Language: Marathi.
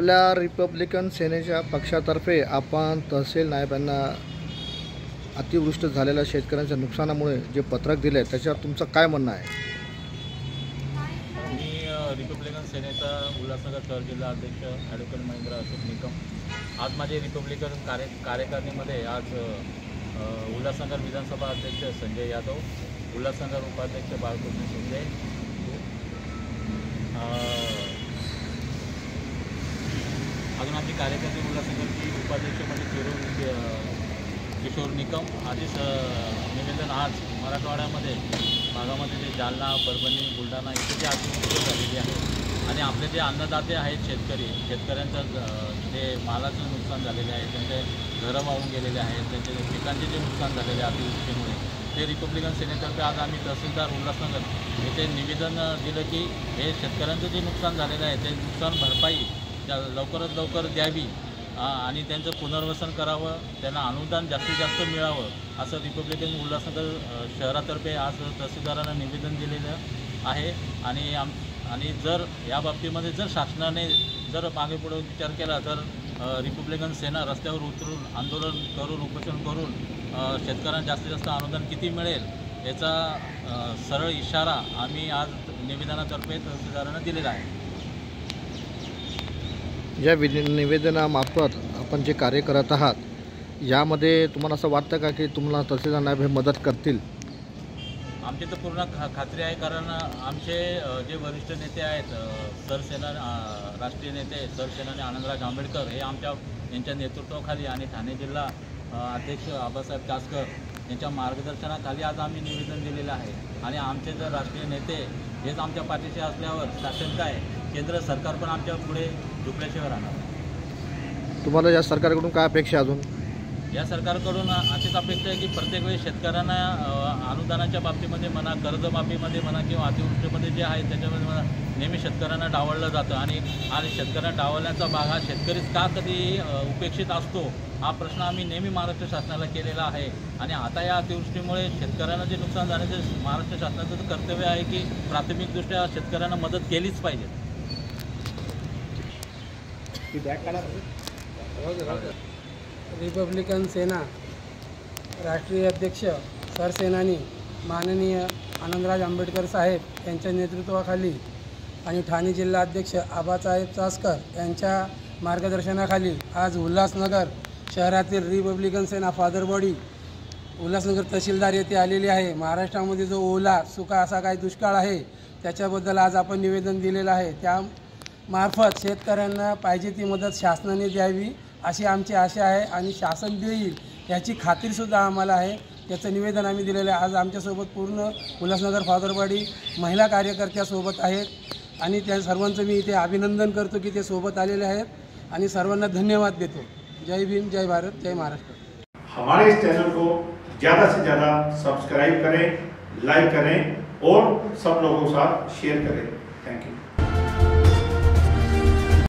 आपल्या रिपब्लिकन सेनेच्या पक्षातर्फे आपण तहसील नायब यांना अतिवृष्टी झालेल्या शेतकऱ्यांच्या नुकसानामुळे जे पत्रक दिले त्याच्यावर तुमचं काय म्हणणं आहे? मी रिपब्लिकन सेनेचा उल्हासनगर शहर जिल्हा अध्यक्ष ॲडव्होकेट महेंद्र अशोक निकम आज माझे रिपब्लिकन कार्यकारिणीमध्ये आज उल्हासनगर विधानसभा अध्यक्ष संजय यादव, उल्हासनगर उपाध्यक्ष बाळकृष्ण शिंदे, अजून आमची कार्यकर्ते उल्हासनगरची उपाध्यक्ष म्हणजे किशोर निकम आधी निवेदन आज मराठवाड्यामध्ये भागामध्ये जे जालना, परभणी, बुलढाणा इथे जे अतिवृष्टी झालेली आहे आणि आपले जे अन्नदाते आहेत शेतकऱ्यांचं जे मालाचं नुकसान झालेले आहे, त्यांचे घरं वाहून गेलेले आहेत, त्यांचे पिकांचे जे नुकसान झालेले आहे अतिवृष्टीमुळे, ते रिपब्लिकन सेनेतर्फे आज आम्ही तहसीलदार उल्हासनगर येथे निवेदन दिलं की हे शेतकऱ्यांचं जे नुकसान झालेलं आहे ते नुकसान भरपाई लवकरात लवकर द्यावी आणि त्यांचं पुनर्वसन करावं, त्यांना अनुदान जास्तीत जास्त मिळावं असं रिपब्लिकन उल्हासनगर शहरातर्फे आज तहसीलदारांना निवेदन दिलेलं आहे। आणि जर या बाबतीमध्ये जर शासनाने जर मागे पुढे विचार केला तर रिपब्लिकन सेना रस्त्यावर उतरून आंदोलन करून उपोषण करून शेतकऱ्यांना जास्तीत जास्त अनुदान किती मिळेल याचा सरळ इशारा आम्ही आज निवेदनातर्फे तहसीलदारांना दिलेला आहे। या निवेदनामार्फत आपण जे कार्य करत आहात यामध्ये तुम्हाला असं वाटतं का की तुम्हाला तहसीलदार नायब हे मदत करतील? आमची तर पूर्ण खात्री आहे, कारण आमचे जे वरिष्ठ नेते आहेत राष्ट्रीय नेते सरसेनानी आनंदराज आंबेडकर हे यांच्या नेतृत्वाखाली आणि ठाणे जिल्हा अध्यक्ष आबासाहेब कासकर यांच्या मार्गदर्शनाखाली आज आम्ही निवेदन दिलेलं आहे। आणि आमचे जर राष्ट्रीय नेते हेच आमच्या पाठीशी असल्यावर शासन काय, केंद्र सरकार पण आमच्या पुढे झुकल्याशिवाय राहणार। तुम्हाला या सरकारकडून काय अपेक्षा अजून? या सरकारकडून अशीच अपेक्षा आहे की प्रत्येक वेळी शेतकऱ्यांना अनुदानाच्या बाबतीमध्ये म्हणा, कर्जमाफीमध्ये म्हणा किंवा अतिवृष्टीमध्ये जे आहे त्याच्यामध्ये म्हणा नेहमी शेतकऱ्यांना डावललं जातं आणि शेतकऱ्यांना डावलण्याचा भाग हा शेतकरीच का कधी उपेक्षित असतो हा प्रश्न आम्ही नेहमी महाराष्ट्र शासनाला केलेला आहे। आणि आता या अतिवृष्टीमुळे शेतकऱ्यांना जे नुकसान झाले ते महाराष्ट्र शासनाचं कर्तव्य आहे की प्राथमिकदृष्ट्या शेतकऱ्यांना मदत केलीच पाहिजे। रिपब्लिकन सेना राष्ट्रीय अध्यक्ष सरसेनानी माननीय आनंदराज आंबेडकर साहेब यांच्या नेतृत्वाखाली आणि ठाणे जिल्हा अध्यक्ष आबासाहेब कासकर यांच्या मार्गदर्शनाखाली आज उल्हासनगर शहरातील रिपब्लिकन सेना फादर बॉडी उल्हासनगर तहसीलदार येथे आलेली आहे। महाराष्ट्रामध्ये जो ओला सुका असा काही दुष्काळ आहे त्याच्याबद्दल आज आपण निवेदन दिलेलं आहे। त्या मार्फत शेतकऱ्यांना पाहिजे ती मदत शासनाने द्यावी अशी आमची आशा आहे आणि शासन देईल याची खात्रीसुद्धा आम्हाला आहे। त्याचं निवेदन आम्ही दिलेलं आहे। आज आमच्यासोबत पूर्ण उल्हासनगर फादरवाडी महिला कार्यकर्त्यासोबत आहेत आणि त्या सर्वांचं मी इथे अभिनंदन करतो की ते सोबत आलेले आहेत आणि सर्वांना धन्यवाद देतो। जय भीम, जय भारत, जय महाराष्ट्र। हमारे इस चैनल को ज़्यादा से ज़्यादा सब्सक्राइब करें, लाइक करें और सब लोगों के साथ शेयर करें।